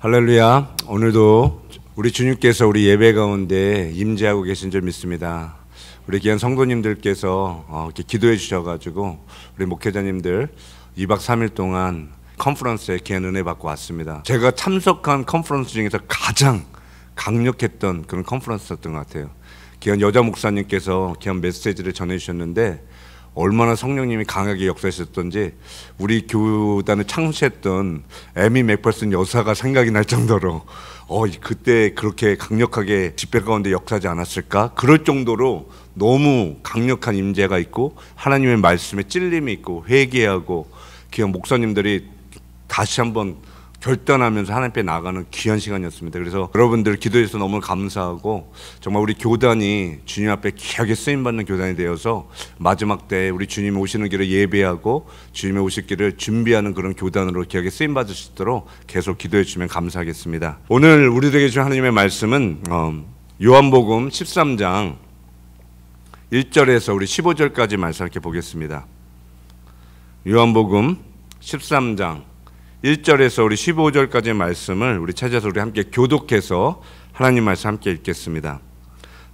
할렐루야. 오늘도 우리 주님께서 우리 예배 가운데 임재하고 계신 줄 믿습니다. 우리 귀한 성도님들께서 이렇게 기도해 주셔가지고 우리 목회자님들 2박 3일 동안 컨퍼런스에 귀한 은혜 받고 왔습니다. 제가 참석한 컨퍼런스 중에서 가장 강력했던 그런 컨퍼런스였던 것 같아요. 귀한 여자 목사님께서 귀한 메시지를 전해주셨는데 얼마나 성령님이 강하게 역사하셨던지 우리 교단을 창시했던 에미 맥퍼슨 여사가 생각이 날 정도로 그때 그렇게 강력하게 집회 가운데 역사하지 않았을까? 그럴 정도로 너무 강력한 임재가 있고 하나님의 말씀에 찔림이 있고 회개하고 귀한 목사님들이 다시 한번 결단하면서 하나님 앞에 나가는 귀한 시간이었습니다. 그래서 여러분들 기도해 주셔서 너무 감사하고 정말 우리 교단이 주님 앞에 귀하게 쓰임받는 교단이 되어서 마지막 때 우리 주님 오시는 길을 예배하고 주님의 오실 길을 준비하는 그런 교단으로 귀하게 쓰임받을 수 있도록 계속 기도해 주시면 감사하겠습니다. 오늘 우리들에게 주신 하나님의 말씀은 요한복음 13장 1절에서 우리 15절까지 말씀 이렇게 보겠습니다. 요한복음 13장 1절에서 우리 15절까지의 말씀을 우리 찾아서 우리 함께 교독해서 하나님 말씀 함께 읽겠습니다.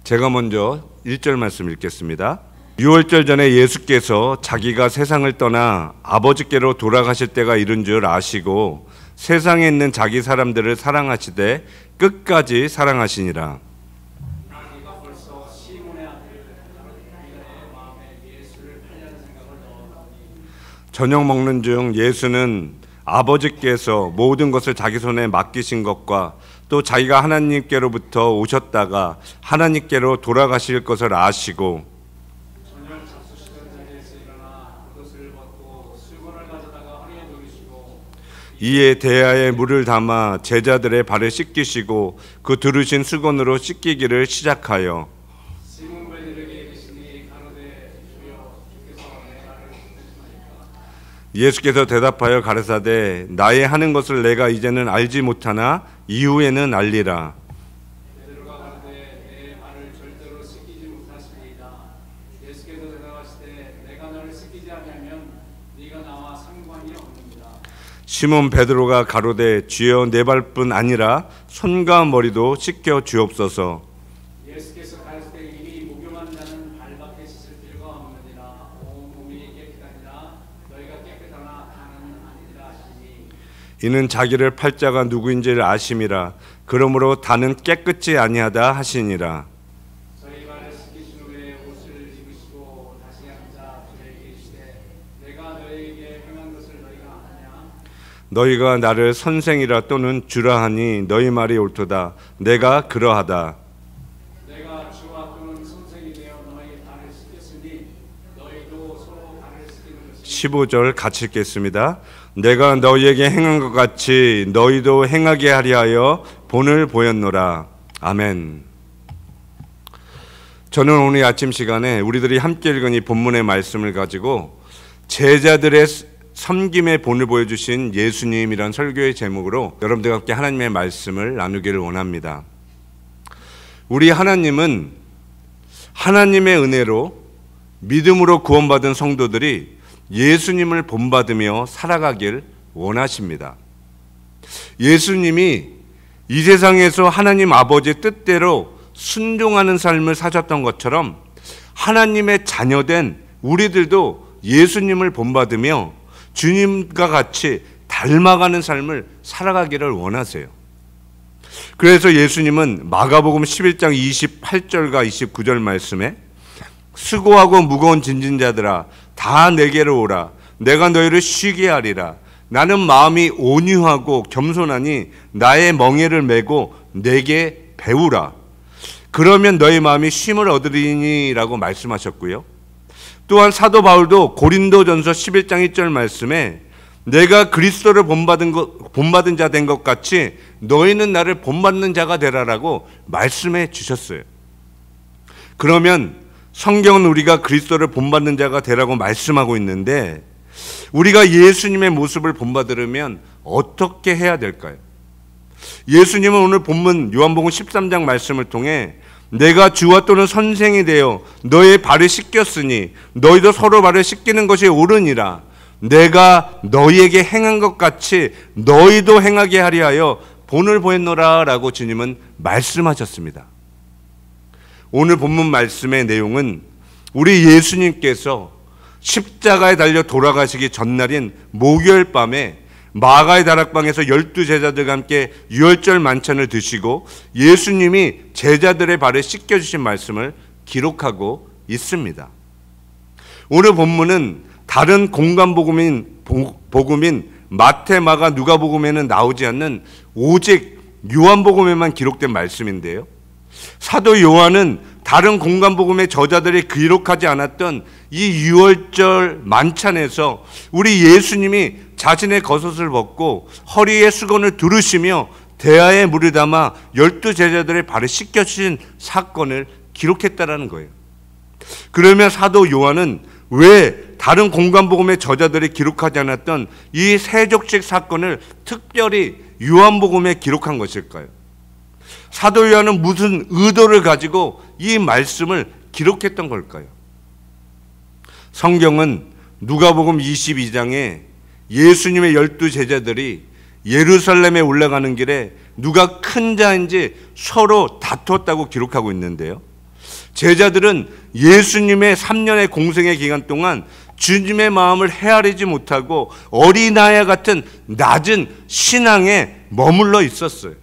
제가 먼저 1절 말씀 읽겠습니다. 6월절 전에 예수께서 자기가 세상을 떠나 아버지께로 돌아가실 때가 이른 줄 아시고 세상에 있는 자기 사람들을 사랑하시되 끝까지 사랑하시니라. 저녁 먹는 중 예수는 아버지께서 모든 것을 자기 손에 맡기신 것과 또 자기가 하나님께로부터 오셨다가 하나님께로 돌아가실 것을 아시고 저녁 잡수시던 자리에서 일어나 겉옷을 벗고 수건을 가져다가 허리에 두르시고 이에 대야에 물을 담아 제자들의 발을 씻기시고 그 두르신 수건으로 씻기기를 시작하여 예수께서 대답하여 가르사대 나의 하는 것을 내가 이제는 알지 못하나 이후에는 알리라. 베드로가 가르되 내 발을 절대로 씻기지 못하시리이다. 예수께서 대답하시되 내가 너를 씻기지 아니하면 네가 나와 상관이 없느니라. 시몬 베드로가 가로되 주여 내 발뿐 아니라 손과 머리도 씻겨 주옵소서. 예수께서 가르치되 이미 목욕한 자는 발밖에 씻을 필요가 없느니라. 온 몸이 깨끗하니라. 너희가 깨끗하나 다는 아니라 하시니 이는 자기를 팔 자가 누구인지를 아심이라. 그러므로 다는 깨끗지 아니하다 하시니라. 저희 발을 씻기신 후에 옷을 입으시고 다시 앉아 저희에게 이르시되 내가 너희에게 행한 것을 너희가 아느냐? 너희가 나를 선생이라 또는 주라 하니 너희 말이 옳도다. 내가 그러하다. 15절 같이 읽겠습니다. 내가 너희에게 행한 것 같이 너희도 행하게 하려 하여 본을 보였노라. 아멘. 저는 오늘 아침 시간에 우리들이 함께 읽은 이 본문의 말씀을 가지고 제자들의 섬김의 본을 보여주신 예수님이란 설교의 제목으로 여러분들과 함께 하나님의 말씀을 나누기를 원합니다. 우리 하나님은 하나님의 은혜로 믿음으로 구원받은 성도들이 예수님을 본받으며 살아가길 원하십니다. 예수님이 이 세상에서 하나님 아버지의 뜻대로 순종하는 삶을 사셨던 것처럼 하나님의 자녀된 우리들도 예수님을 본받으며 주님과 같이 닮아가는 삶을 살아가기를 원하세요. 그래서 예수님은 마가복음 11장 28절과 29절 말씀에 수고하고 무거운 짐진 자들아 다 내게로 오라. 내가 너희를 쉬게 하리라. 나는 마음이 온유하고 겸손하니 나의 멍에를 메고 내게 배우라. 그러면 너희 마음이 쉼을 얻으리니라고 말씀하셨고요. 또한 사도 바울도 고린도전서 11장 1절 말씀에 내가 그리스도를 본받은 자 된 것 같이 너희는 나를 본받는 자가 되라라고 말씀해 주셨어요. 그러면 성경은 우리가 그리스도를 본받는 자가 되라고 말씀하고 있는데 우리가 예수님의 모습을 본받으려면 어떻게 해야 될까요? 예수님은 오늘 본문 요한복음 13장 말씀을 통해 내가 주와 또는 선생이 되어 너의 발을 씻겼으니 너희도 서로 발을 씻기는 것이 옳으니라. 내가 너희에게 행한 것 같이 너희도 행하게 하려 하여 본을 보였노라 라고 주님은 말씀하셨습니다. 오늘 본문 말씀의 내용은 우리 예수님께서 십자가에 달려 돌아가시기 전날인 목요일 밤에 마가의 다락방에서 12제자들과 함께 유월절 만찬을 드시고 예수님이 제자들의 발을 씻겨주신 말씀을 기록하고 있습니다. 오늘 본문은 다른 공간복음인 마태, 마가, 누가복음에는 나오지 않는 오직 요한복음에만 기록된 말씀인데요. 사도 요한은 다른 공간복음의 저자들이 기록하지 않았던 이 유월절 만찬에서 우리 예수님이 자신의 겉옷을 벗고 허리에 수건을 두르시며 대야에 물을 담아 12제자들의 발을 씻겨주신 사건을 기록했다라는 거예요. 그러면 사도 요한은 왜 다른 공간복음의 저자들이 기록하지 않았던 이 세족식 사건을 특별히 요한복음에 기록한 것일까요? 사도 요한은 무슨 의도를 가지고 이 말씀을 기록했던 걸까요? 성경은 누가복음 22장에 예수님의 12제자들이 예루살렘에 올라가는 길에 누가 큰 자인지 서로 다투었다고 기록하고 있는데요. 제자들은 예수님의 3년의 공생의 기간 동안 주님의 마음을 헤아리지 못하고 어린아이 같은 낮은 신앙에 머물러 있었어요.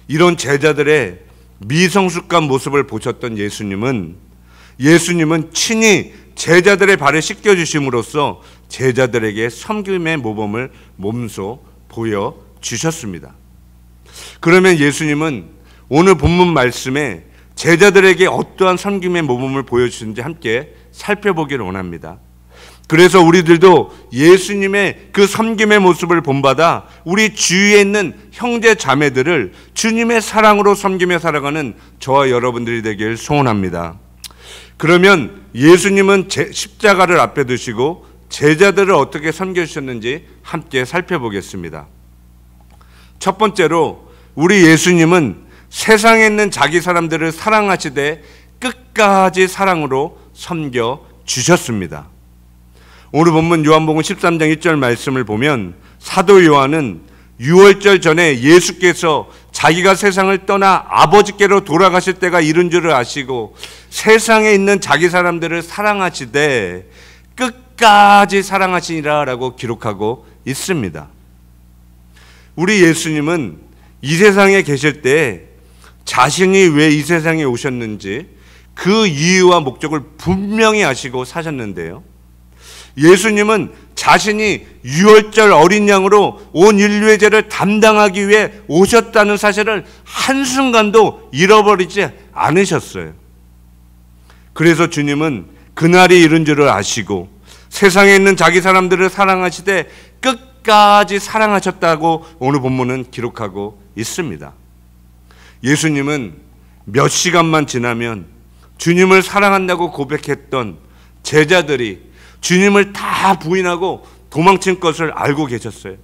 이런 제자들의 미성숙한 모습을 보셨던 예수님은 친히 제자들의 발을 씻겨주심으로써 제자들에게 섬김의 모범을 몸소 보여주셨습니다. 그러면 예수님은 오늘 본문 말씀에 제자들에게 어떠한 섬김의 모범을 보여주시는지 함께 살펴보기를 원합니다. 그래서 우리들도 예수님의 그 섬김의 모습을 본받아 우리 주위에 있는 형제 자매들을 주님의 사랑으로 섬기며 살아가는 저와 여러분들이 되길 소원합니다. 그러면 예수님은 십자가를 앞에 두시고 제자들을 어떻게 섬겨주셨는지 함께 살펴보겠습니다. 첫 번째로 우리 예수님은 세상에 있는 자기 사람들을 사랑하시되 끝까지 사랑으로 섬겨주셨습니다. 오늘 본문 요한복음 13장 1절 말씀을 보면 사도 요한은 유월절 전에 예수께서 자기가 세상을 떠나 아버지께로 돌아가실 때가 이른 줄을 아시고 세상에 있는 자기 사람들을 사랑하시되 끝까지 사랑하시니라 라고 기록하고 있습니다. 우리 예수님은 이 세상에 계실 때 자신이 왜 이 세상에 오셨는지 그 이유와 목적을 분명히 아시고 사셨는데요. 예수님은 자신이 유월절 어린 양으로 온 인류의 죄를 담당하기 위해 오셨다는 사실을 한순간도 잃어버리지 않으셨어요. 그래서 주님은 그날이 이른 줄을 아시고 세상에 있는 자기 사람들을 사랑하시되 끝까지 사랑하셨다고 오늘 본문은 기록하고 있습니다. 예수님은 몇 시간만 지나면 주님을 사랑한다고 고백했던 제자들이 주님을 다 부인하고 도망친 것을 알고 계셨어요.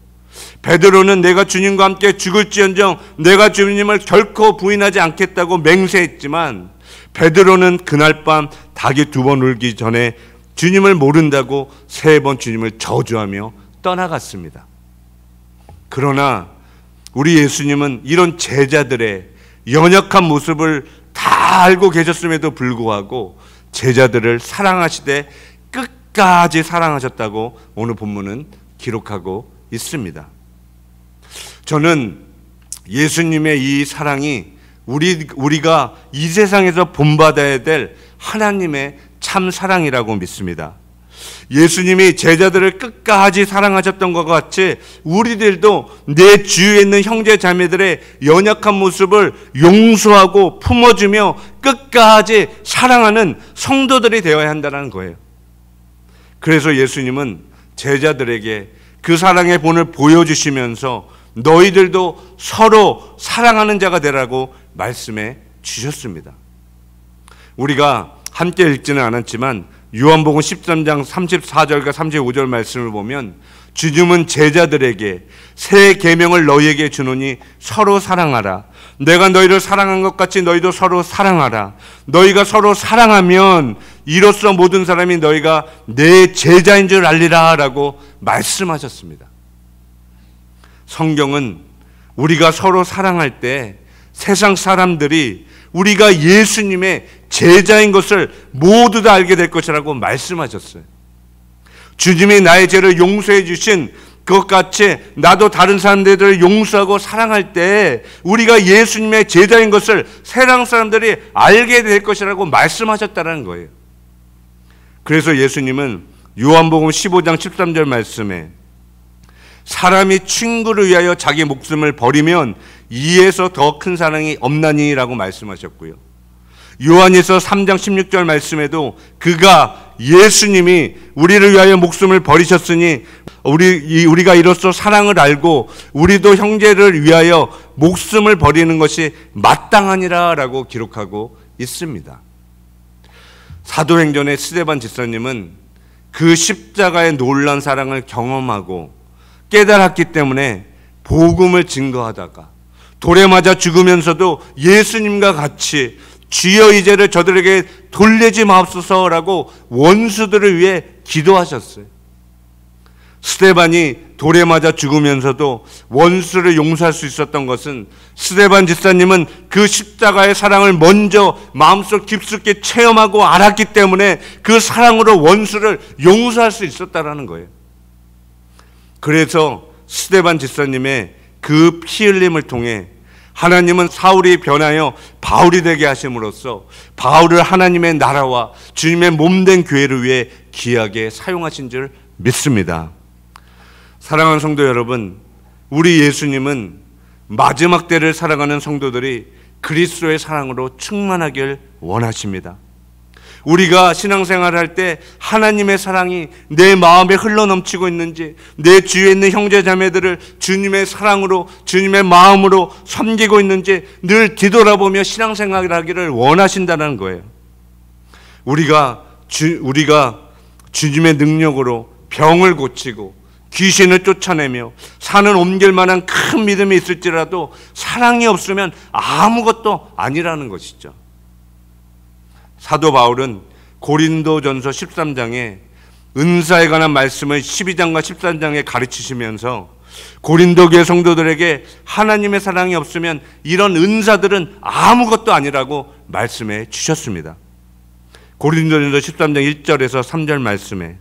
베드로는 내가 주님과 함께 죽을지언정 내가 주님을 결코 부인하지 않겠다고 맹세했지만 베드로는 그날 밤 닭이 2번 울기 전에 주님을 모른다고 3번 주님을 저주하며 떠나갔습니다. 그러나 우리 예수님은 이런 제자들의 연약한 모습을 다 알고 계셨음에도 불구하고 제자들을 사랑하시되 끝까지 사랑하셨다고 오늘 본문은 기록하고 있습니다. 저는 예수님의 이 사랑이 우리가 이 세상에서 본받아야 될 하나님의 참 사랑이라고 믿습니다. 예수님이 제자들을 끝까지 사랑하셨던 것 같이 우리들도 내 주위에 있는 형제 자매들의 연약한 모습을 용서하고 품어주며 끝까지 사랑하는 성도들이 되어야 한다는 거예요. 그래서 예수님은 제자들에게 그 사랑의 본을 보여주시면서 너희들도 서로 사랑하는 자가 되라고 말씀해 주셨습니다. 우리가 함께 읽지는 않았지만 요한복음 13장 34절과 35절 말씀을 보면 주님은 제자들에게 새 계명을 너희에게 주노니 서로 사랑하라. 내가 너희를 사랑한 것 같이 너희도 서로 사랑하라. 너희가 서로 사랑하면 이로써 모든 사람이 너희가 내 제자인 줄 알리라 라고 말씀하셨습니다. 성경은 우리가 서로 사랑할 때 세상 사람들이 우리가 예수님의 제자인 것을 모두 다 알게 될 것이라고 말씀하셨어요. 주님이 나의 죄를 용서해 주신 그것 같이 나도 다른 사람들을 용서하고 사랑할 때 우리가 예수님의 제자인 것을 세상 사람들이 알게 될 것이라고 말씀하셨다는 거예요. 그래서 예수님은 요한복음 15장 13절 말씀에 사람이 친구를 위하여 자기 목숨을 버리면 이에서 더 큰 사랑이 없나니라고 말씀하셨고요. 요한에서 3장 16절 말씀에도 그가 예수님이 우리를 위하여 목숨을 버리셨으니 우리가 이로써 사랑을 알고 우리도 형제를 위하여 목숨을 버리는 것이 마땅하니라 라고 기록하고 있습니다. 사도행전의 스데반 집사님은 그 십자가의 놀라운 사랑을 경험하고 깨달았기 때문에 복음을 증거하다가 돌에 맞아 죽으면서도 예수님과 같이 주여 이 죄를 저들에게 돌리지 마옵소서라고 원수들을 위해 기도하셨어요. 스데반이 돌에 맞아 죽으면서도 원수를 용서할 수 있었던 것은 스데반 집사님은 그 십자가의 사랑을 먼저 마음속 깊숙이 체험하고 알았기 때문에 그 사랑으로 원수를 용서할 수 있었다라는 거예요. 그래서 스데반 집사님의 그 피 흘림을 통해 하나님은 사울이 변하여 바울이 되게 하심으로써 바울을 하나님의 나라와 주님의 몸된 교회를 위해 귀하게 사용하신 줄 믿습니다. 사랑하는 성도 여러분, 우리 예수님은 마지막 때를 살아가는 성도들이 그리스도의 사랑으로 충만하길 원하십니다. 우리가 신앙생활을 할 때 하나님의 사랑이 내 마음에 흘러넘치고 있는지, 내 주위에 있는 형제자매들을 주님의 사랑으로, 주님의 마음으로 섬기고 있는지 늘 뒤돌아보며 신앙생활을 하기를 원하신다는 거예요. 우리가 주님의 능력으로 병을 고치고 귀신을 쫓아내며 산을 옮길 만한 큰 믿음이 있을지라도 사랑이 없으면 아무것도 아니라는 것이죠. 사도 바울은 고린도전서 13장에 은사에 관한 말씀을 12장과 13장에 가르치시면서 고린도 교회 성도들에게 하나님의 사랑이 없으면 이런 은사들은 아무것도 아니라고 말씀해 주셨습니다. 고린도전서 13장 1절에서 3절 말씀에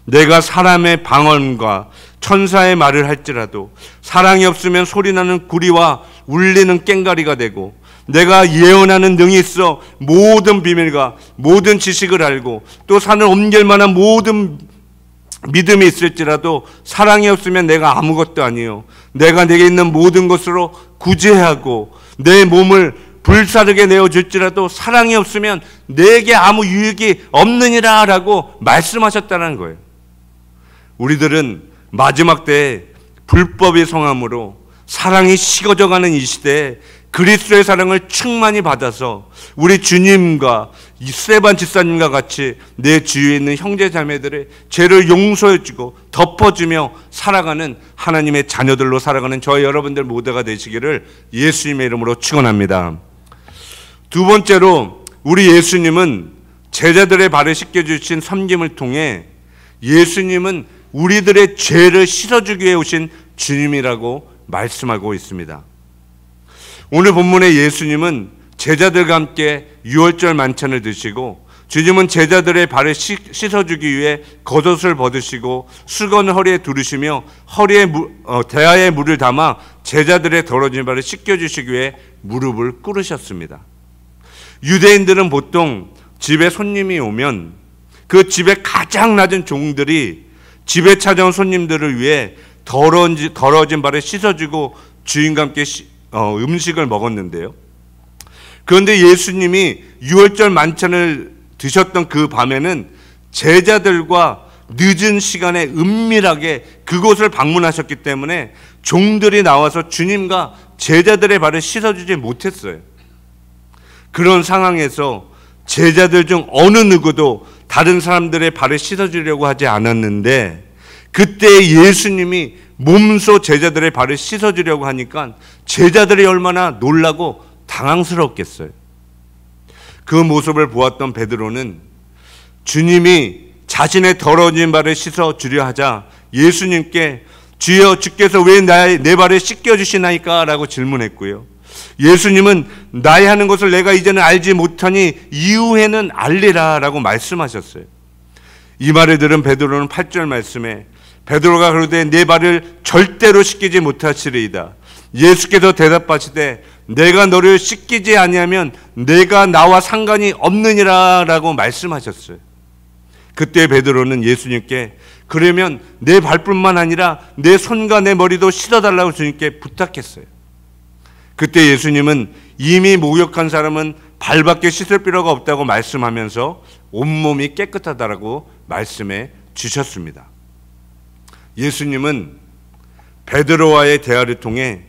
내가 사람의 방언과 천사의 말을 할지라도 사랑이 없으면 소리나는 구리와 울리는 꽹과리가 되고 내가 예언하는 능이 있어 모든 비밀과 모든 지식을 알고 또 산을 옮길 만한 모든 믿음이 있을지라도 사랑이 없으면 내가 아무것도 아니요 내가 내게 있는 모든 것으로 구제하고 내 몸을 불사르게 내어줄지라도 사랑이 없으면 내게 아무 유익이 없느니라 라고 말씀하셨다는 거예요. 우리들은 마지막 때에 불법의 성함으로 사랑이 식어져가는 이 시대에 그리스도의 사랑을 충만히 받아서 우리 주님과 스데반 집사님과 같이 내 주위에 있는 형제 자매들의 죄를 용서해주고 덮어주며 살아가는 하나님의 자녀들로 살아가는 저희 여러분들 모두가 되시기를 예수님의 이름으로 축원합니다. 두 번째로 우리 예수님은 제자들의 발을 씻겨주신 섬김을 통해 예수님은 우리들의 죄를 씻어주기 위해 오신 주님이라고 말씀하고 있습니다. 오늘 본문의 예수님은 제자들과 함께 유월절 만찬을 드시고 주님은 제자들의 발을 씻어주기 위해 겉옷을 벗으시고 수건을 허리에 두르시며 허리에 대야에 물을 담아 제자들의 더러진 발을 씻겨주시기 위해 무릎을 꿇으셨습니다. 유대인들은 보통 집에 손님이 오면 그 집의 가장 낮은 종들이 집에 찾아온 손님들을 위해 더러워진 발을 씻어주고 주인과 함께 음식을 먹었는데요. 그런데 예수님이 유월절 만찬을 드셨던 그 밤에는 제자들과 늦은 시간에 은밀하게 그곳을 방문하셨기 때문에 종들이 나와서 주님과 제자들의 발을 씻어주지 못했어요. 그런 상황에서 제자들 중 어느 누구도 다른 사람들의 발을 씻어주려고 하지 않았는데 그때 예수님이 몸소 제자들의 발을 씻어주려고 하니까 제자들이 얼마나 놀라고 당황스럽겠어요. 그 모습을 보았던 베드로는 주님이 자신의 더러워진 발을 씻어주려 하자 예수님께 주여 주께서 왜 내 발을 씻겨주시나이까? 라고 질문했고요. 예수님은 나의 하는 것을 내가 이제는 알지 못하니 이후에는 알리라 라고 말씀하셨어요. 이 말을 들은 베드로는 8절 말씀에 베드로가 그러되 내 발을 절대로 씻기지 못하시리이다. 예수께서 대답하시되 내가 너를 씻기지 아니하면 내가 나와 상관이 없느니라 라고 말씀하셨어요. 그때 베드로는 예수님께 그러면 내 발뿐만 아니라 내 손과 내 머리도 씻어달라고 주님께 부탁했어요. 그때 예수님은 이미 목욕한 사람은 발밖에 씻을 필요가 없다고 말씀하면서 온몸이 깨끗하다라고 말씀해 주셨습니다. 예수님은 베드로와의 대화를 통해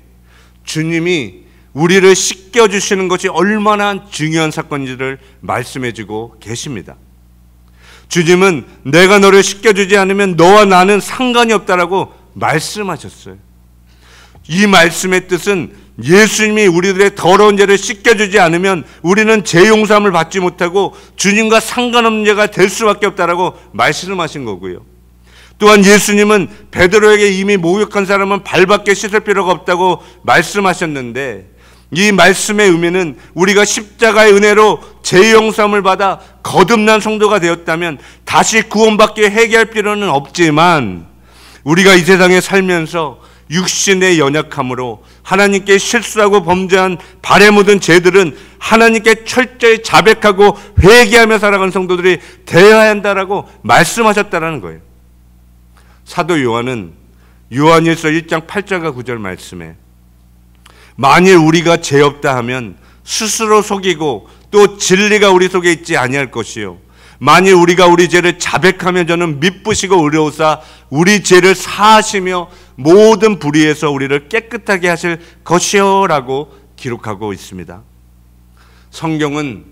주님이 우리를 씻겨주시는 것이 얼마나 중요한 사건인지를 말씀해주고 계십니다. 주님은 내가 너를 씻겨주지 않으면 너와 나는 상관이 없다라고 말씀하셨어요. 이 말씀의 뜻은 예수님이 우리들의 더러운 죄를 씻겨주지 않으면 우리는 죄 용서함을 받지 못하고 주님과 상관없는 죄가 될 수밖에 없다라고 말씀하신 거고요. 또한 예수님은 베드로에게 이미 목욕한 사람은 발밖에 씻을 필요가 없다고 말씀하셨는데 이 말씀의 의미는 우리가 십자가의 은혜로 죄 용서함을 받아 거듭난 성도가 되었다면 다시 구원받기 회개할 필요는 없지만 우리가 이 세상에 살면서 육신의 연약함으로 하나님께 실수하고 범죄한 발에 묻은 죄들은 하나님께 철저히 자백하고 회개하며 살아가는 성도들이 되어야 한다라고 말씀하셨다라는 거예요. 사도 요한은 요한일서 1장 8절과 9절 말씀에 만일 우리가 죄 없다 하면 스스로 속이고 또 진리가 우리 속에 있지 아니할 것이요 만일 우리가 우리 죄를 자백하면 저는 미쁘시고 의로우사 우리 죄를 사하시며 모든 불의에서 우리를 깨끗하게 하실 것이요 라고 기록하고 있습니다. 성경은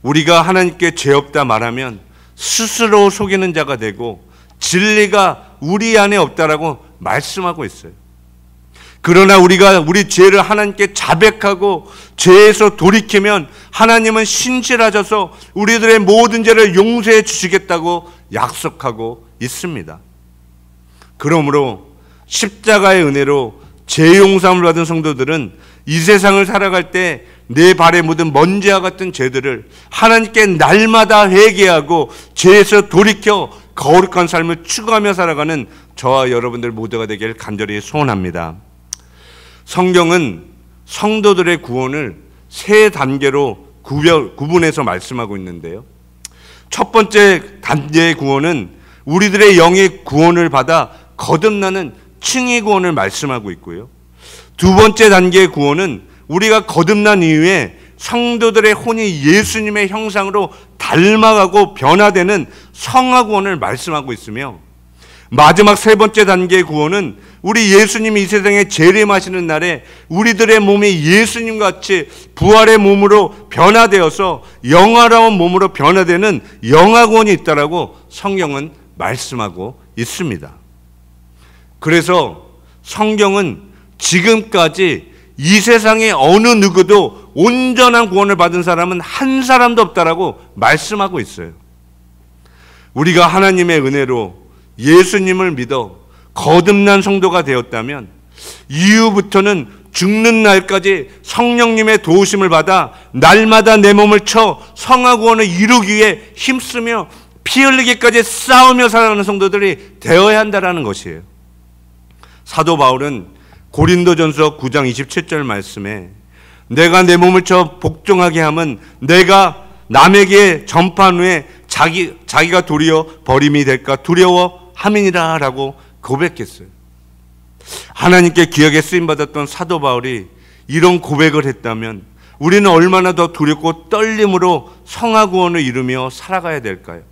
우리가 하나님께 죄 없다 말하면 스스로 속이는 자가 되고 진리가 우리 안에 없다라고 말씀하고 있어요. 그러나 우리가 우리 죄를 하나님께 자백하고 죄에서 돌이키면 하나님은 신실하셔서 우리들의 모든 죄를 용서해 주시겠다고 약속하고 있습니다. 그러므로 십자가의 은혜로 죄 용서함을 받은 성도들은 이 세상을 살아갈 때 내 발에 묻은 먼지와 같은 죄들을 하나님께 날마다 회개하고 죄에서 돌이켜 거룩한 삶을 추구하며 살아가는 저와 여러분들 모두가 되길 간절히 소원합니다. 성경은 성도들의 구원을 세 단계로 구분해서 말씀하고 있는데요. 첫 번째 단계의 구원은 우리들의 영의 구원을 받아 거듭나는 칭의 구원을 말씀하고 있고요. 두 번째 단계의 구원은 우리가 거듭난 이후에 성도들의 혼이 예수님의 형상으로 닮아가고 변화되는 성화 구원을 말씀하고 있으며 마지막 세 번째 단계의 구원은 우리 예수님이 이 세상에 재림하시는 날에 우리들의 몸이 예수님같이 부활의 몸으로 변화되어서 영화로운 몸으로 변화되는 영화 구원이 있다라고 성경은 말씀하고 있습니다. 그래서 성경은 지금까지 이 세상의 어느 누구도 온전한 구원을 받은 사람은 한 사람도 없다라고 말씀하고 있어요. 우리가 하나님의 은혜로 예수님을 믿어 거듭난 성도가 되었다면 이후부터는 죽는 날까지 성령님의 도우심을 받아 날마다 내 몸을 쳐 성화 구원을 이루기 위해 힘쓰며 피 흘리기까지 싸우며 살아가는 성도들이 되어야 한다는 것이에요. 사도 바울은 고린도전서 9장 27절 말씀에 내가 내 몸을 쳐 복종하게 함은 내가 남에게 전파한 후에 자기가 도리어 버림이 될까 두려워함이니라 라고 고백했어요. 하나님께 귀하게 쓰임받았던 사도 바울이 이런 고백을 했다면 우리는 얼마나 더 두렵고 떨림으로 성화 구원을 이루며 살아가야 될까요?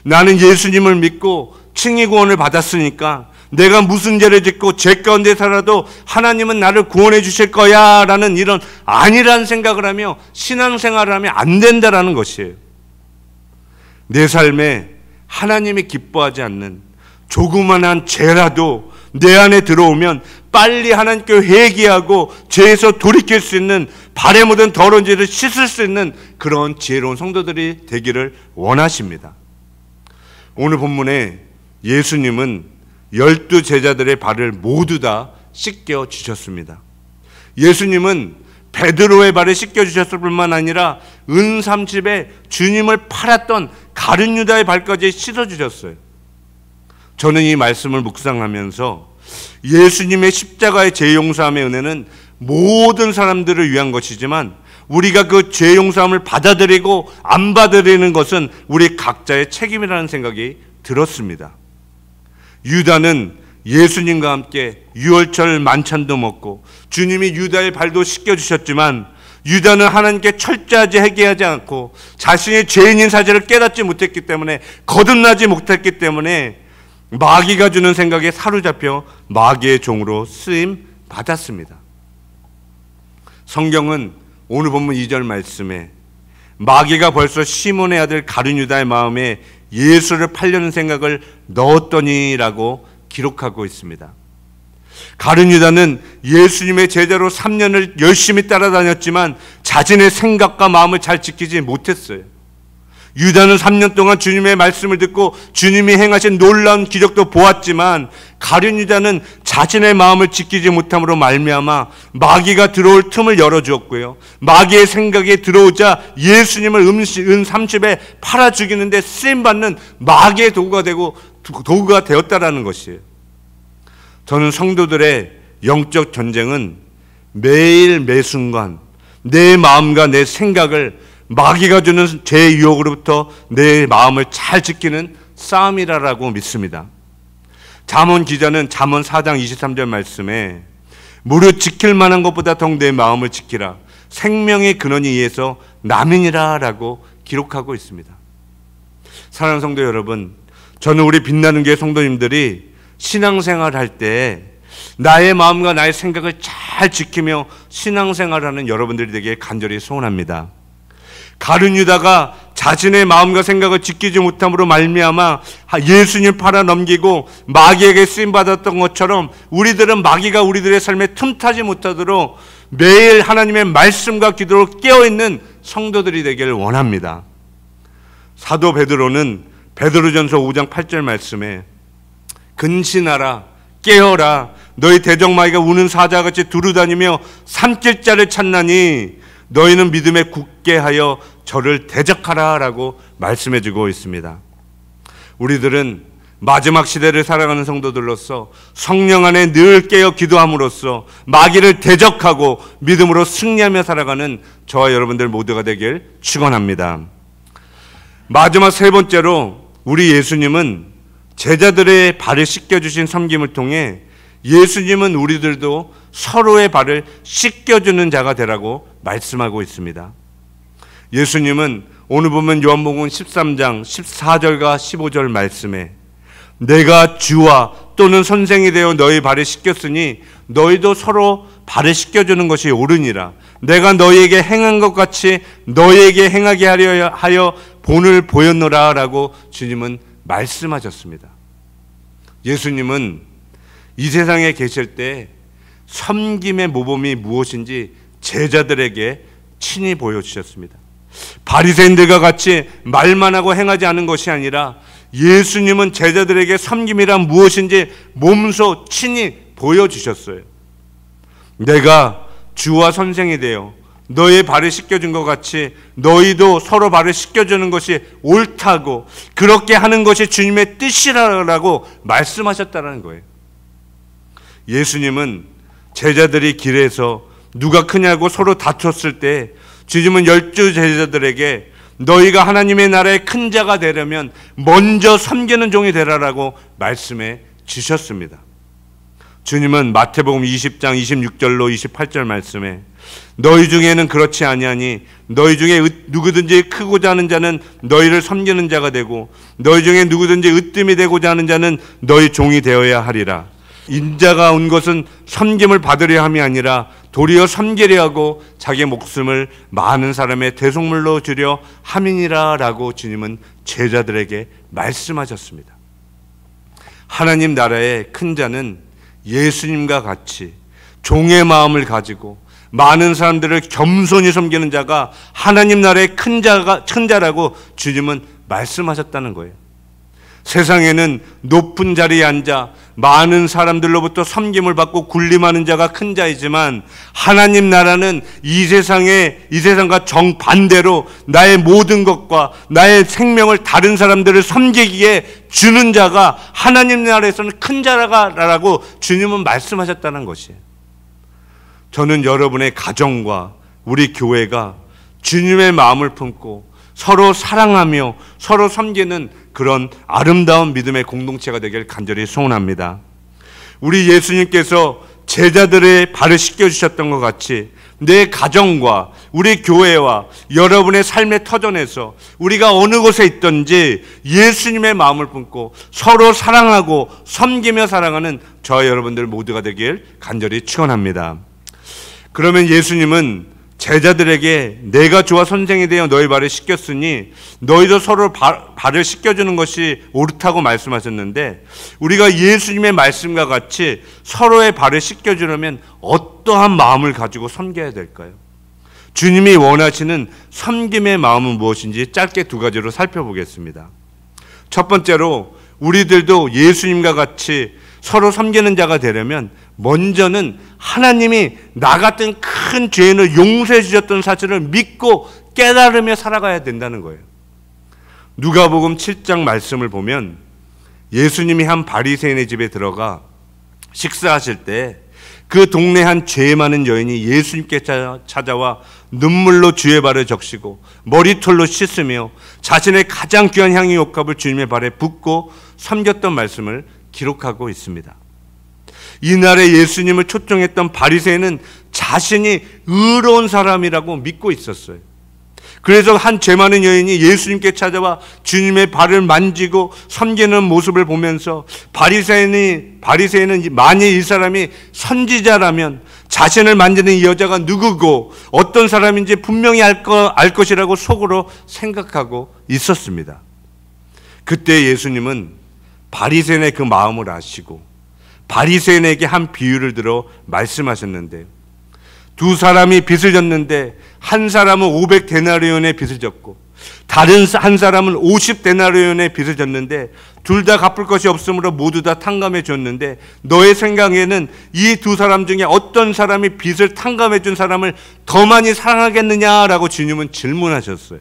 나는 예수님을 믿고 칭의 구원을 받았으니까 내가 무슨 죄를 짓고 죄 가운데 살아도 하나님은 나를 구원해 주실 거야 라는 이런 아니라는 생각을 하며 신앙생활을 하면 안 된다라는 것이에요. 내 삶에 하나님이 기뻐하지 않는 조그만한 죄라도 내 안에 들어오면 빨리 하나님께 회개하고 죄에서 돌이킬 수 있는 발에 묻은 더러운 죄를 씻을 수 있는 그런 지혜로운 성도들이 되기를 원하십니다. 오늘 본문에 예수님은 12 제자들의 발을 모두 다 씻겨 주셨습니다. 예수님은 베드로의 발을 씻겨 주셨을 뿐만 아니라 은 30에 주님을 팔았던 가룟 유다의 발까지 씻어 주셨어요. 저는 이 말씀을 묵상하면서 예수님의 십자가의 죄 용서함의 은혜는 모든 사람들을 위한 것이지만 우리가 그 죄 용서함을 받아들이고 안 받아들이는 것은 우리 각자의 책임이라는 생각이 들었습니다. 유다는 예수님과 함께 유월절 만찬도 먹고 주님이 유다의 발도 씻겨주셨지만 유다는 하나님께 철저하게 회개하지 않고 자신의 죄인인 사실을 깨닫지 못했기 때문에, 거듭나지 못했기 때문에 마귀가 주는 생각에 사로잡혀 마귀의 종으로 쓰임 받았습니다. 성경은 오늘 본문 2절 말씀에 마귀가 벌써 시몬의 아들 가룟 유다의 마음에 예수를 팔려는 생각을 넣었더니라고 기록하고 있습니다. 가룟 유다는 예수님의 제자로 3년을 열심히 따라다녔지만 자신의 생각과 마음을 잘 지키지 못했어요. 유다는 3년 동안 주님의 말씀을 듣고 주님이 행하신 놀라운 기적도 보았지만 가룟 유다는 자신의 마음을 지키지 못함으로 말미암아 마귀가 들어올 틈을 열어주었고요, 마귀의 생각이 들어오자 예수님을 은 30에 팔아 죽이는데 쓰임받는 마귀의 도구가 되었다라는 것이에요. 저는 성도들의 영적 전쟁은 매일 매순간 내 마음과 내 생각을 마귀가 주는 죄의 유혹으로부터 내 마음을 잘 지키는 싸움이라고 믿습니다. 잠언 기자는 잠언 4장 23절 말씀에 무릇 지킬 만한 것보다 더욱 내 마음을 지키라, 생명의 근원이 이에서 남이니라 라고 기록하고 있습니다. 사랑하는 성도 여러분, 저는 우리 빛나는 교회 성도님들이 신앙생활 할 때 나의 마음과 나의 생각을 잘 지키며 신앙생활하는 여러분들이 되기를 간절히 소원합니다. 가룟 유다가 자신의 마음과 생각을 지키지 못함으로 말미암아 예수님 팔아 넘기고 마귀에게 쓰임받았던 것처럼 우리들은 마귀가 우리들의 삶에 틈타지 못하도록 매일 하나님의 말씀과 기도로 깨어있는 성도들이 되기를 원합니다. 사도 베드로는 베드로전서 5장 8절 말씀에 근신하라, 깨어라, 너희 대적마귀가 우는 사자같이 두루다니며 삼킬 자를 찾나니 너희는 믿음에 굳게 하여 저를 대적하라 라고 말씀해주고 있습니다. 우리들은 마지막 시대를 살아가는 성도들로서 성령 안에 늘 깨어 기도함으로써 마귀를 대적하고 믿음으로 승리하며 살아가는 저와 여러분들 모두가 되길 축원합니다. 마지막 세 번째로 우리 예수님은 제자들의 발을 씻겨주신 섬김을 통해 예수님은 우리들도 서로의 발을 씻겨주는 자가 되라고 말씀하고 있습니다. 예수님은 오늘 보면 요한복음 13장 14절과 15절 말씀에 내가 주와 또는 선생이 되어 너희 발을 씻겼으니 너희도 서로 발을 씻겨주는 것이 옳으니라. 내가 너희에게 행한 것 같이 너희에게 행하게 하여 본을 보였노라 라고 주님은 말씀하셨습니다. 예수님은 이 세상에 계실 때 섬김의 모범이 무엇인지 제자들에게 친히 보여주셨습니다. 바리새인들과 같이 말만 하고 행하지 않은 것이 아니라 예수님은 제자들에게 섬김이란 무엇인지 몸소 친히 보여주셨어요. 내가 주와 선생이 되어 너의 발을 씻겨준 것 같이 너희도 서로 발을 씻겨주는 것이 옳다고, 그렇게 하는 것이 주님의 뜻이라고 말씀하셨다는 거예요. 예수님은 제자들이 길에서 누가 크냐고 서로 다퉜을 때 주님은 12 제자들에게 너희가 하나님의 나라의 큰 자가 되려면 먼저 섬기는 종이 되라라고 말씀해 주셨습니다. 주님은 마태복음 20장 26절로 28절 말씀에 너희 중에는 그렇지 아니하니 너희 중에 누구든지 크고자 하는 자는 너희를 섬기는 자가 되고 너희 중에 누구든지 으뜸이 되고자 하는 자는 너희 종이 되어야 하리라. 인자가 온 것은 섬김을 받으려 함이 아니라 도리어 섬기려 하고 자기 목숨을 많은 사람의 대속물로 주려 함이니라 라고 주님은 제자들에게 말씀하셨습니다. 하나님 나라의 큰 자는 예수님과 같이 종의 마음을 가지고 많은 사람들을 겸손히 섬기는 자가 하나님 나라의 큰 자라고 주님은 말씀하셨다는 거예요. 세상에는 높은 자리에 앉아 많은 사람들로부터 섬김을 받고 군림하는 자가 큰 자이지만 하나님 나라는 이 세상과 정반대로 나의 모든 것과 나의 생명을 다른 사람들을 섬기기에 주는 자가 하나님 나라에서는 큰 자라고 주님은 말씀하셨다는 것이에요. 저는 여러분의 가정과 우리 교회가 주님의 마음을 품고 서로 사랑하며 서로 섬기는 그런 아름다운 믿음의 공동체가 되길 간절히 소원합니다. 우리 예수님께서 제자들의 발을 씻겨주셨던 것 같이 내 가정과 우리 교회와 여러분의 삶의 터전에서 우리가 어느 곳에 있든지 예수님의 마음을 품고 서로 사랑하고 섬기며 사랑하는 저와 여러분들 모두가 되길 간절히 축원합니다. 그러면 예수님은 제자들에게 내가 주와 선생이 되어 너희 발을 씻겼으니 너희도 서로 발을 씻겨주는 것이 옳다고 말씀하셨는데, 우리가 예수님의 말씀과 같이 서로의 발을 씻겨주려면 어떠한 마음을 가지고 섬겨야 될까요? 주님이 원하시는 섬김의 마음은 무엇인지 짧게 두 가지로 살펴보겠습니다. 첫 번째로 우리들도 예수님과 같이 서로 섬기는 자가 되려면 먼저는 하나님이 나 같은 큰 죄인을 용서해 주셨던 사실을 믿고 깨달으며 살아가야 된다는 거예요. 누가복음 7장 말씀을 보면 예수님이 한 바리새인의 집에 들어가 식사하실 때 그 동네 한 죄 많은 여인이 예수님께 찾아와 눈물로 주의 발을 적시고 머리털로 씻으며 자신의 가장 귀한 향유 옥합을 주님의 발에 붓고 섬겼던 말씀을 기록하고 있습니다. 이날에 예수님을 초청했던 바리새인은 자신이 의로운 사람이라고 믿고 있었어요. 그래서 한 죄 많은 여인이 예수님께 찾아와 주님의 발을 만지고 섬기는 모습을 보면서 바리새인은 만일 이 사람이 선지자라면 자신을 만지는 이 여자가 누구고 어떤 사람인지 분명히 알 것이라고 속으로 생각하고 있었습니다. 그때 예수님은 바리새인의 그 마음을 아시고 바리새인에게 한 비유를 들어 말씀하셨는데요. 두 사람이 빚을 졌는데 한 사람은 500데나리온의 빚을 졌고 다른 한 사람은 50데나리온의 빚을 졌는데 둘 다 갚을 것이 없으므로 모두 다 탕감해 줬는데 너의 생각에는 이 두 사람 중에 어떤 사람이 빚을 탕감해 준 사람을 더 많이 사랑하겠느냐라고 주님은 질문하셨어요.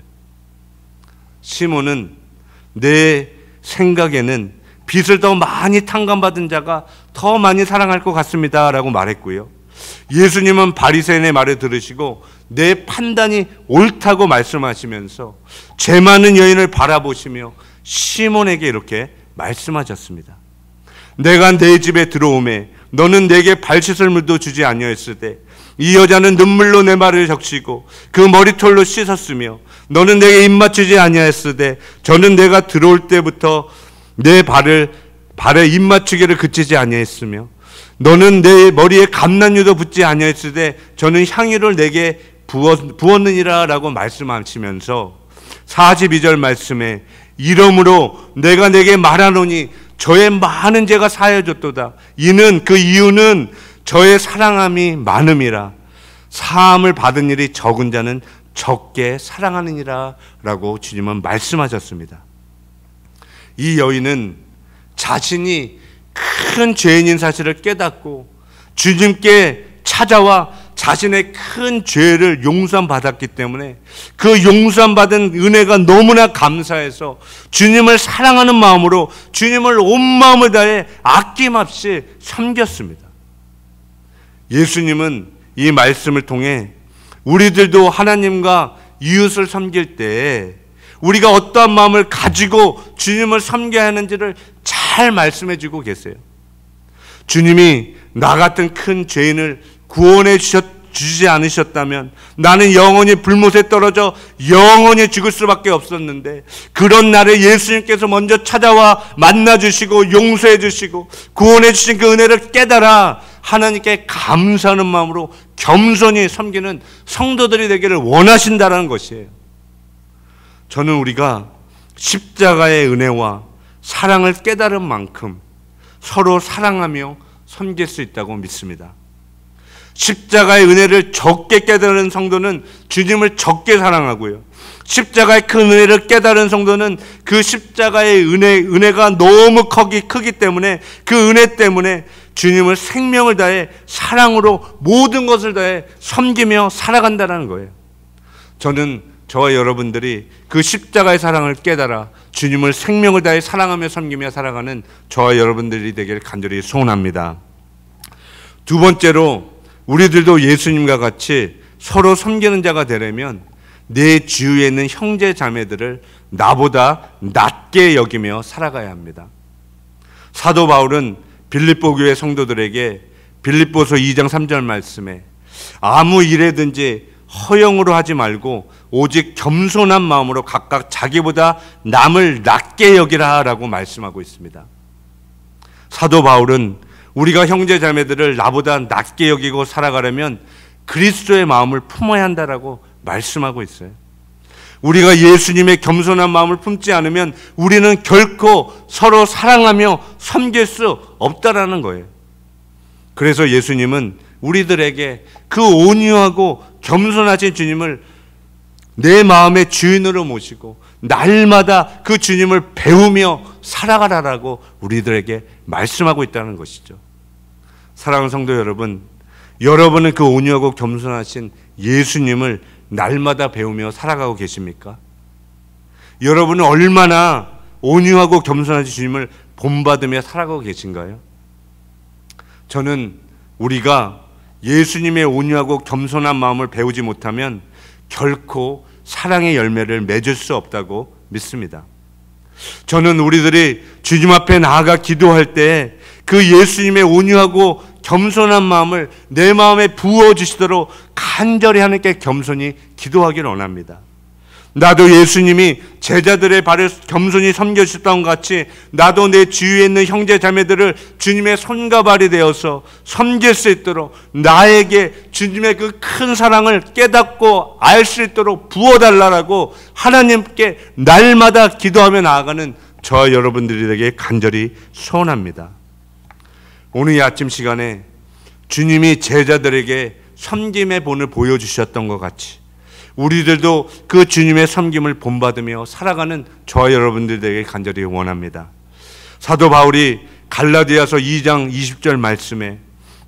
시몬은 내 생각에는 빚을 더 많이 탕감받은 자가 더 많이 사랑할 것 같습니다 라고 말했고요. 예수님은 바리새인의 말을 들으시고 내 판단이 옳다고 말씀하시면서 죄 많은 여인을 바라보시며 시몬에게 이렇게 말씀하셨습니다. 내가 내 집에 들어오매 너는 내게 발 씻을 물도 주지 아니하였을 때 이 여자는 눈물로 내 발을 적시고 그 머리털로 씻었으며 너는 내게 입 맞추지 아니하였을 때 저는 내가 들어올 때부터 내 발에 입 맞추기를 그치지 아니하였으며 너는 내 머리에 감난유도 붓지 아니하였을 때 저는 향유를 내게 부었느니라 라고 말씀하시면서 42절 말씀에 이러므로 내가 내게 말하노니 저의 많은 죄가 사하여졌도다. 그 이유는 저의 사랑함이 많음이라. 사함을 받은 일이 적은 자는 적게 사랑하느니라 라고 주님은 말씀하셨습니다. 이 여인은 자신이 큰 죄인인 사실을 깨닫고 주님께 찾아와 자신의 큰 죄를 용서받았기 때문에 그 용서받은 은혜가 너무나 감사해서 주님을 사랑하는 마음으로 주님을 온 마음을 다해 아낌없이 섬겼습니다. 예수님은 이 말씀을 통해 우리들도 하나님과 이웃을 섬길 때 우리가 어떠한 마음을 가지고 주님을 섬겨야 하는지를 잘 말씀해 주고 계세요. 주님이 나 같은 큰 죄인을 구원해 주지 않으셨다면 나는 영원히 불못에 떨어져 영원히 죽을 수밖에 없었는데 그런 나를 예수님께서 먼저 찾아와 만나주시고 용서해 주시고 구원해 주신 그 은혜를 깨달아 하나님께 감사하는 마음으로 겸손히 섬기는 성도들이 되기를 원하신다는 것이에요. 저는 우리가 십자가의 은혜와 사랑을 깨달은 만큼 서로 사랑하며 섬길 수 있다고 믿습니다. 십자가의 은혜를 적게 깨달은 성도는 주님을 적게 사랑하고요. 십자가의 큰 은혜를 깨달은 성도는 그 십자가의 은혜가 너무 크기 때문에 그 은혜 때문에 주님을 생명을 다해 사랑으로 모든 것을 다해 섬기며 살아간다는 거예요. 저는 저와 여러분들이 그 십자가의 사랑을 깨달아 주님을 생명을 다해 사랑하며 섬기며 살아가는 저와 여러분들이 되기를 간절히 소원합니다. 두 번째로 우리들도 예수님과 같이 서로 섬기는 자가 되려면 내 주위에 있는 형제 자매들을 나보다 낮게 여기며 살아가야 합니다. 사도 바울은 빌립보 교회 성도들에게 빌립보서 2장 3절 말씀에 아무 일에든지 허영으로 하지 말고 오직 겸손한 마음으로 각각 자기보다 남을 낮게 여기라라고 말씀하고 있습니다. 사도 바울은 우리가 형제 자매들을 나보다 낮게 여기고 살아가려면 그리스도의 마음을 품어야 한다라고 말씀하고 있어요. 우리가 예수님의 겸손한 마음을 품지 않으면 우리는 결코 서로 사랑하며 섬길 수 없다라는 거예요. 그래서 예수님은 우리들에게 그 온유하고 겸손하신 주님을 내 마음의 주인으로 모시고 날마다 그 주님을 배우며 살아가라라고 우리들에게 말씀하고 있다는 것이죠. 사랑하는 성도 여러분, 여러분은 그 온유하고 겸손하신 예수님을 날마다 배우며 살아가고 계십니까? 여러분은 얼마나 온유하고 겸손하신 주님을 본받으며 살아가고 계신가요? 저는 우리가 예수님의 온유하고 겸손한 마음을 배우지 못하면 결코 사랑의 열매를 맺을 수 없다고 믿습니다. 저는 우리들이 주님 앞에 나아가 기도할 때 그 예수님의 온유하고 겸손한 마음을 내 마음에 부어주시도록 간절히 하나님께 겸손히 기도하기를 원합니다. 나도 예수님이 제자들의 발을 겸손히 섬겨주셨던 것 같이 나도 내 주위에 있는 형제 자매들을 주님의 손과 발이 되어서 섬길 수 있도록 나에게 주님의 그 큰 사랑을 깨닫고 알 수 있도록 부어달라고 하나님께 날마다 기도하며 나아가는 저와 여러분들에게 간절히 소원합니다. 오늘 이 아침 시간에 주님이 제자들에게 섬김의 본을 보여주셨던 것 같이 우리들도 그 주님의 섬김을 본받으며 살아가는 저와 여러분들에게 간절히 원합니다. 사도 바울이 갈라디아서 2장 20절 말씀에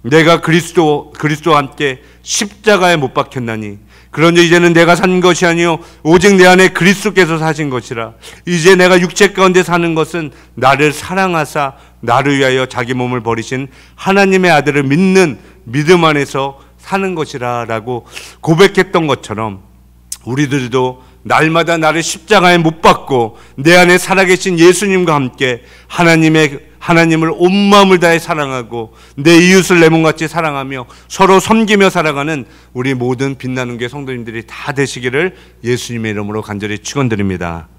내가 그리스도와 함께 십자가에 못 박혔나니 그런즉 이제는 내가 산 것이 아니요 오직 내 안에 그리스도께서 사신 것이라. 이제 내가 육체 가운데 사는 것은 나를 사랑하사 나를 위하여 자기 몸을 버리신 하나님의 아들을 믿는 믿음 안에서 사는 것이라 라고 고백했던 것처럼 우리들도 날마다 나를 십자가에 못 박고 내 안에 살아계신 예수님과 함께 하나님을 온 마음을 다해 사랑하고 내 이웃을 내 몸같이 사랑하며 서로 섬기며 살아가는 우리 모든 빛나는 교회 성도님들이 다 되시기를 예수님의 이름으로 간절히 축원드립니다.